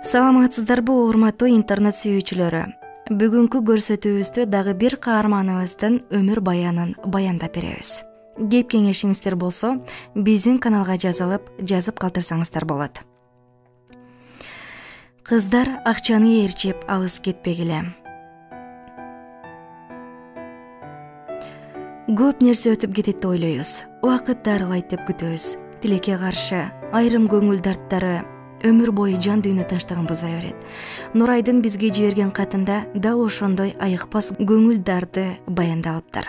Саламатсыздарбы урматтуу интернет сүйүүчүлөрү. Бүгүнкү көрсөтүүбүздө дагы бир каарманыбыздын өмүр баянын баяндап беребиз. Кеп кеңешиңиздер болсо, биздин каналга жазып калтырсаңыздар болот. Кыздар акчаны ээрчип алыс кетпегиле. Көп нерсе өтүп кетет деп ойлойбуз. Убакыт дарылайт деп күтөбүз. Тилекке каршы айрым көңүл дарттары өмүр бою жан дүйнө тынчтыгын буза берет. Нурайдын бизге жиберген катында дал ошондой айыкпас көңүл дарды баяндалыптыр.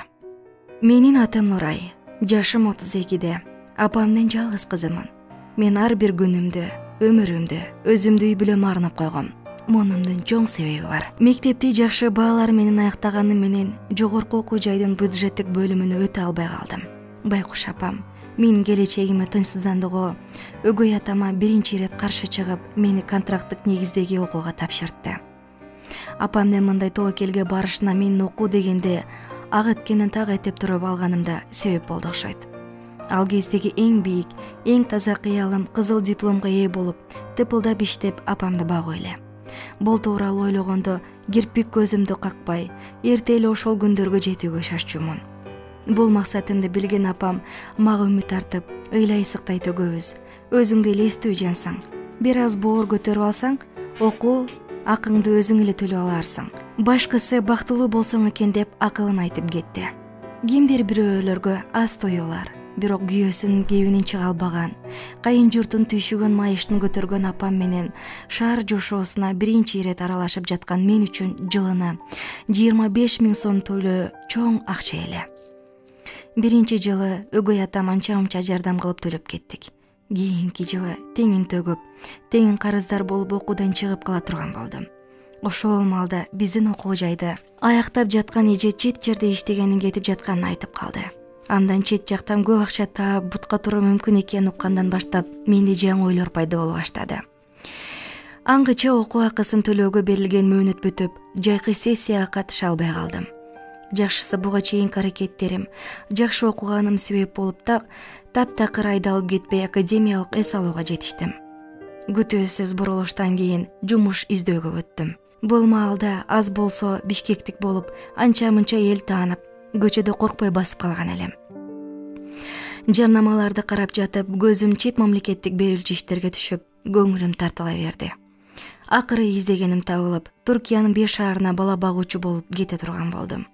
Менин атым Нурай. Жашым 32-де. Апамдын жалгыз кызымын. Мен ар бир күнүмдү, өмүрүмдү өзүмдү үй бүлөмө арнап койгом. Мунун чоң себеби бар. Мектепти жакшы баалар менен аяктаганым менен жогорку окуу жайдын бюджеттик бөлүмүнө өтө албай калдым. Байкуш апам менин келечегиме тынчсыздандыгы өгөй атама биринчи ирет каршы чыгып, мени контракттык негиздеги окууга тапшыртты. Апамдын мындай тобокелге барышына менин окуу дегенде ак эткенин так этеп туруп алганымда себеп болду окшойт. Ал кездеги эң бийик, эң таза кыялым кызыл дипломго ээ болуп, тыпылдап иштеп апамды багуу эле. Бул тууралуу ойлогондо кирпик көзүмдү какпай, эрте эле ошол күндөргө жетүүгө шашчумун. Бул максатымды билген апам мага үмүт артып, ыйлай сыктай төгөбүз. Өзүңдү эле эстүү жансың. Бир аз боор көтөрүп алсаң, окуу акыңды өзүң эле төлөп аларсың. Башкысы бактылуу болсоң экен деп акылын айтып кетти. Кимдир бирөөлөргө аз тоюлар, бирок күйөөсүнүн кебинин чыга албаган, кайын журтун түйшүгөн майышын көтөргөн апам менен шаар жашоосуна биринчи ирет аралашып жаткан мен үчүн жылына 25 000 сом төлөө чоң акча эле. Биринчи жылы өгөй атам анча-мынча жардам кылып төлөп кеттик. Кийинки жылы теңин төгүп, теңин карыздар болуп окуудан чыгып кала турган болдум. Ошол маалда биздин окуу жайды аяктап жаткан эже чет жерде иштегенин кетип жатканын айтып калды. Андан чет жактан көп акча таап бутка туруу мүмкүн экенин уккандан баштап менде жаңы ойлор пайда боло баштады. Аңгыча окуу акысын төлөөгө берилген мөөнөт бүтүп, жайкы сессияга катыша албай калдым. Жакшысы буга чейинки аракеттерим жакшы окуганым себеп болуп таптакыр айдалып кетпей академиялык эс алууга жетиштим. Күтүүсүз бурулуштан кийин жумуш издөөгө өттүм. Бул маалда аз болсо бишкектик болуп, анча-мынча эл таанып, көчөдө коркпой басып калган элем. Жарнамаларды карап жатып, көзүм чет мамлекеттик берүүчү иштерге түшүп, көңүлүм тартыла берди. Акыры издегеним табылып, Туркиянын 5 шаарына бала багуучу болуп кете турган болдум.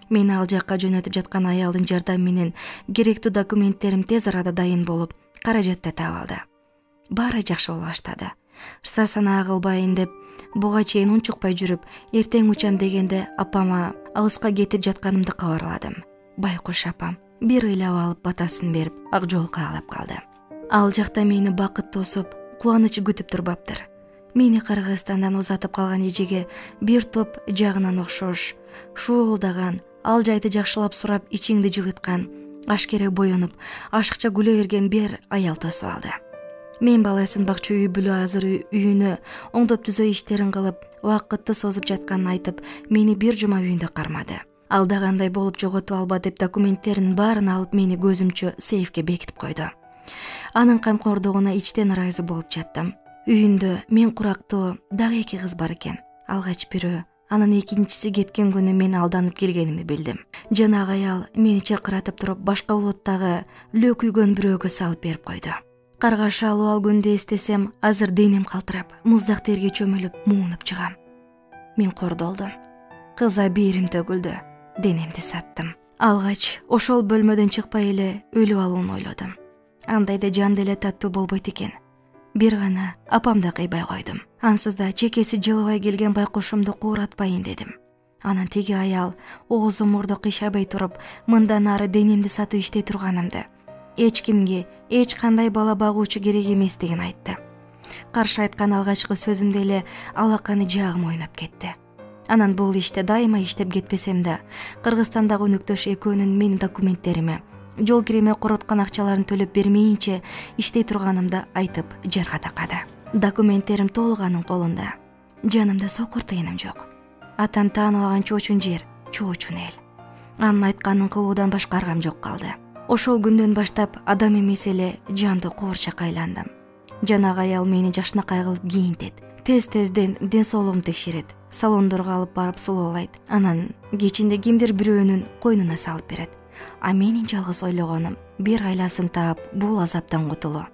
Мени ал жакка жөнөтүп жаткан аялдын жардамы менен керектүү документтерим тез арада дайын болуп, каражат да табылды. Баары жакшы боло баштады. Сарсанаа кылбайын деп, буга чейин унчукпай жүрүп, эртең учам дегенде апама алыска кетип жатканымды кабарладым. Байкуш апам бир ыйлап алып батасын берип, ак жол каалап калды. Ал жакта мени бакыт тосуп, кубаныч күтүп турбаптыр. Мени Кыргызстандан узатып калган эжеге бир топ жагынан окшош, шуулдаган, ал жайды жакшылап сурап, ичиңди жылыткан, ашкере боюнуп, ашыкча күлө берген бир аял тосуп алды. Мен баласын бакча үй бүлө азыр үйүнө оңдоп түзөө иштерин кылып, убакытты созуп жатканын айтып, мени бир жума үйүндө кармады. Алдагандай болуп жоготуп алба деп документтерин баарын алып, мени көзүмчө сейфке бекитип койду. Анын камкордугуна ичтен ыраазы болуп жаттым. Үйүндө мен курактуу дагы 2 кыз бар экен. Алгач бирөө, анан экинчиси кеткен күнү мен алданып келгенимди билдим. Жанагы аял мени чакыратып туруп, башка улуттагы лөө күйгөн бирөөгө салып берип койду. Каргаш алуу ал күндү эстесем, азыр денем калтырап, муздак терге чөмүлүп, муунуп чыгам. Мен кордолдум. Кыза бээрим төгүлдү. Денемди саттым. Алгач ошол бөлмөдөн чыкпай эле өлүп алууну ойлодум. Андайда жан деле таттуу болбойт экен. Бир гана апамды кыйбай койдум. Ансыз да чекеси жылыбай келген байкушумду кууратпайын дедим. Анан тиги аял оозу мурду кыйшабай туруп, мындан ары денемди сатып иштей турганымды, эч кимге, эч кандай бала багуучу керек эместигин айтты. Каршы айткан алгачкы сөзүмдө эле алаканы жаагым ойноп кетти. Анан бул иште дайыма иштеп кетпесем да, Кыргызстандагы өнөктөш экөөнүн менин документтериме, жол киреме короткон акчаларын төлөп бермейинче иштей турганымды айтып жарга такады. Документтерим толук анын колунда. Жанымда сокур тыйыным жок. Атам тааныбаган чоочун жер, чоочун эл. Анын айтканын кылуудан башка аргам жок калды. Ошол күндөн баштап адам эмес эле жанды куурчакка айландым. Жанагы аял мени жашынакай кылып кийинтет, тезден ден соолугун текшерет, салондорго алып барып сулуулайт, анан кечинде кимдир бирөөнүн койнуна салып берет. А менин жалгыз ойлогонум бир айласын таап бул азаптан кутулуу.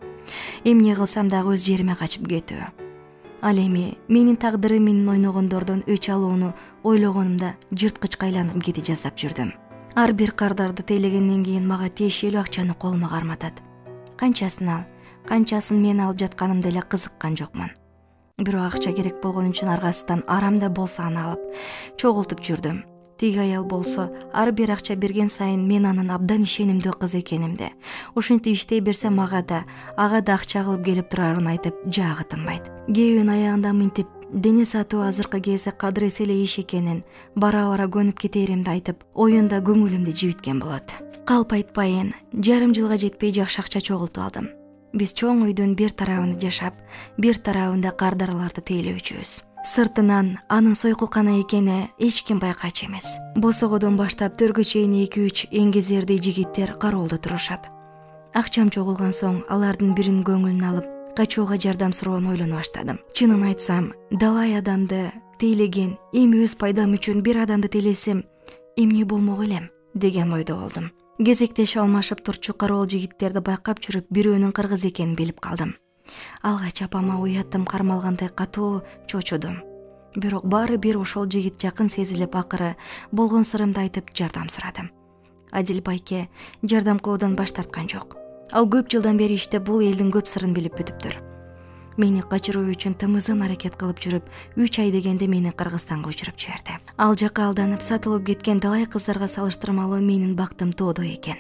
Эмне кылсам дагы өз жериме качып кетүү. Ал эми менин тагдырым менен ойногондордон өч алууну ойлогонумда жырткычка айланып кете жаздап жүрдүм. Ар бир кардарды тейлегенден кийин мага тиешелүү акчаны колума карматат. Канчасын ал, канчасын мен алып жатканымда эле кызыккан жокмун. Бирок акча керек болгон үчүн аргасынан арам да болсо аны алып чогултуп жүрдүм. Тиги аял болсо ар бир акча берген сайын мен анын абдан ишенимдүү кыз экенимди, ошентип иштей берсем ага да акча кылып келип турарын айтып жаагы тынбайт. Кээбин аягында мынтип дене сатуу азыркы кезде кадырес эле иш экенин бара көнүп кетеримди айтып, оюнда көңүлүмдү жибиткен болот. Калп айтпайын, жарым жылга жетпей жакшы акча чогултуп алдым. Биз чоң үйдүн бир тарабында жашап, бир тарабында кардарларды тейлөөчүбүз. Сыртынан анын сойкулкана экени эч ким байкачу эмес. Босогодон баштап төргө чейин 2-3 эңгезердей жигиттер кароолдо турушат. Акчам чогулган соң алардын биринин көңүлүн алып, качууга жардам суроону ойлоно баштадым. Чынын айтсам, далай адамды тейлеген, эми өз пайдам үчүн бир адамды тейлесем, эмне болмок элем деген ойдо болдум. Кезектешип алмашып турчу кароол жигиттерди байкап жүрүп, бирөөнүн кыргыз экенин билип калдым. Алгач апама уятым кармалгандай катуу чочудум. Бирок баары бир ошол жигит жакын сезилип, акыры болгон сырымды айтып жардам сурадым. Адил байке жардам кылуудан баш тарткан жок. Ал көп жылдан бери иштеп бул элдин көп сырын билип бүтүптүр. Мени качыруу үчүн тымызын аракет кылып жүрүп, 3 ай дегенде мени Кыргызстанга учуруп жиберди. Ал жака алданып сатылып кеткен далай кыздарга салыштырмалуу менин бактым тоодо экен.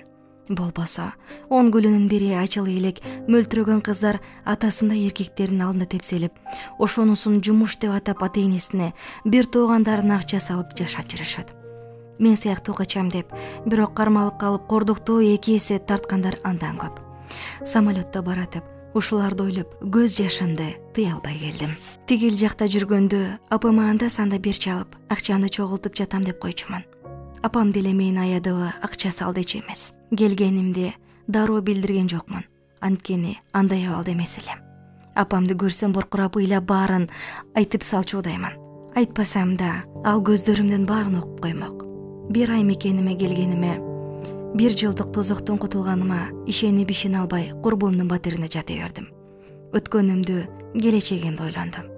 Болбосо 10 күлүнүн бири ачыл элек мөлтүрөгөн кыздар атасында эркектердин алдында тепселип, ошонусун жумуш деп атап ата-энесине, бир туугандарына акча салып жашап жүрүшөт. Мен сыяктуу качам деп, бирок кармалып калып кордуктуу 2 эсе тарткандар андан көп. Самолетто баратып, ушуларды ойлоп, көз жашымды тыя албай келдим. Тигил жакта жүргөндө апама анда санда бир чалып, акчаны чогултуп жатам деп койчумун. Апам деле мени аядыбы, акча сал дечү эмес. Келгенимди дароо билдирген жокмун. Анткени андай абалда эмес элем. Апамды көрсөм боркурап ыйлап баарын айтып салчуудаймын. Айтпасам да, ал көздөрүмдөн баарын окуп коймок. Бир ай мекениме келгениме, 1 жылдык тозоктон кутулганыма ишенип ишене албай курбумдун батирине жата бердим. Өткөнүмдү, келечегимди ойлондум.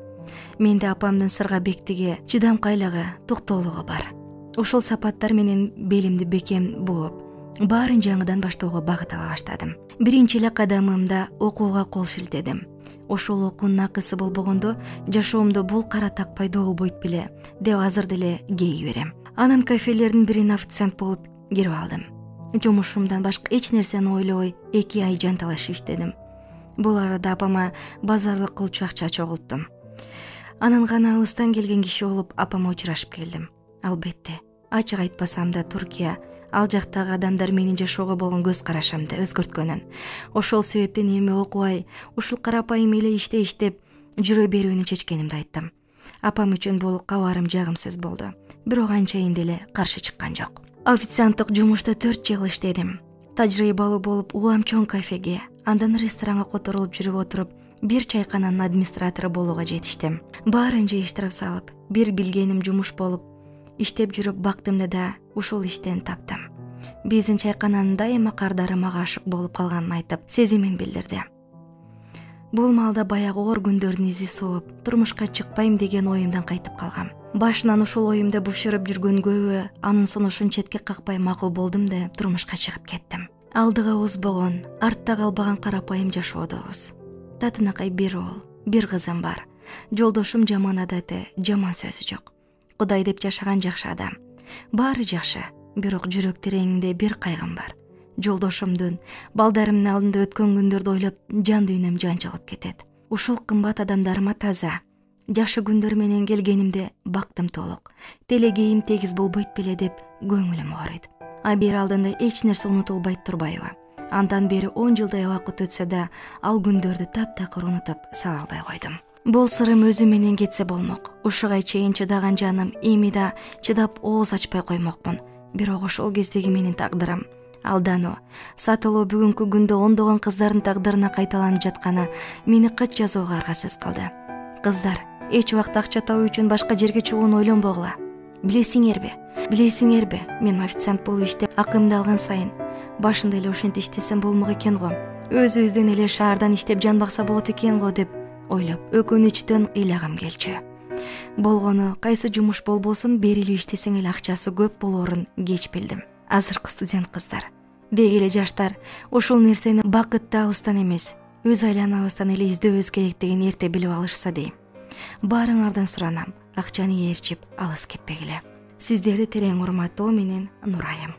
Менде апамдын сырга бектиги, чыдамкайлыгы, токтоолугу бар. Ушул сапаттар менен белимди бекем бууп, баарын жаңыдан баштоого багыт ала баштадым. Биринчи эле кадамымда окууга кол шилтедим. Ошол окуунун акысы болбогондо жашоомдо бул кара так пайда болбойт беле деп азыр деле кей берем. Анан кафелердин бирине официант болуп кирип алдым. Жумушумдан башка эч нерсени ойлобой 2 ай жанталашып иштедим. Бул арада апама базарлык кылчу акча чогулттум. Анан гана алыстан келген киши болуп апама учурашып келдим. Албетте, ачык айтпасам да Туркия ал жактагы адамдар менин жашоого болгон көз карашымды өзгөрткөнүн. Ошол себептен эми окубай, ушул карапайым эле иште иштеп жүрө берүүнү чечкенимди айттым. Апам үчүн бул кабарым жагымсыз болду. Бирок анчайын деле каршы чыккан жок. Официанттык жумушта 4 жыл иштедим. Тажрыйбалуу болуп улам чоң кафеге, андан ресторанга которулуп жүрүп отуруп, бир чайкананын администратору болууга жетиштим. Баарын жыйыштырып салып, бир билгеним жумуш болуп, иштеп жүрүп бактымды да ушул иштен таптым. Биздин чайкананын дайыма кардары мага ашык болуп калганын айтып, сезимин билдирди. Бул маалда баягы оор күндөрдүн изи сууп, турмушка чыкпайм деген оюмдан кайтып калгам. Башынан ушул оюмда бушырып жүргөн көбү анын сунушун четке какпай макул болдум да турмушка чыгып кеттим. Алдыга узбогон, артта калбаган карапайым жашоодобуз. Татынакай бир уул, бир кызым бар. Жолдошум жаман адаты, жаман сөзү жок. Кудай деп жашаган жакшы адам. Баары жакшы, бирок жүрөк тереңинде бир кайгым бар. Жолдошумдун, балдарымдын алдында өткөн күндөрдү ойлоп, жан дүйнөм жанчылып кетет. Ушул кымбат адамдарыма таза, жакшы күндөр менен келгенимде бактым толук. Телегейим тегиз болбойт беле деп көңүлүм ооруйт. Бир алдында эч нерсе унутулбайт турбайбы? Андан бери 10 жылдай убакыт өтсө да, ал күндөрдү таптакыр унутуп сала албай койдум. Бул сырым өзү менен кетсе болмок. Ушуга чейин чыдаган жаным эми да чыдап ооз ачпай коймокмун. Бирок ошол кездеги менин тагдырым алдануу, сатылуу бүгүнкү күндө ондогон кыздардын тагдырына кайталанып жатканы мени кат жазууга аргасыз кылды. Кыздар эч убакта акча табуу үчүн башка жерге чыгууну ойлонбогула. Билесиңерби, мен официант болуп иштеп акымды алган сайын башында эле ошентип иштесем болмок экен го. Өзүбүздөн эле шаардан иштеп жан бакса болот экен го деп ойлоп, өкүнүчтөн ыйлагым келчү. Болгону кайсы жумуш болбосун берилип иштесең эле акчасы көп болоорун кеч билдим. Азыркы студент кыздар, деги эле жаштар ушул нерсени бакытты алыстан эмес, өз айланабыздан эле издөбүз керектигин эрте билип алышса дейм. Баарыңардан суранам, акчаны ээрчип алыс кетпегиле. Сиздерди терең урматтоо менен Нурайым.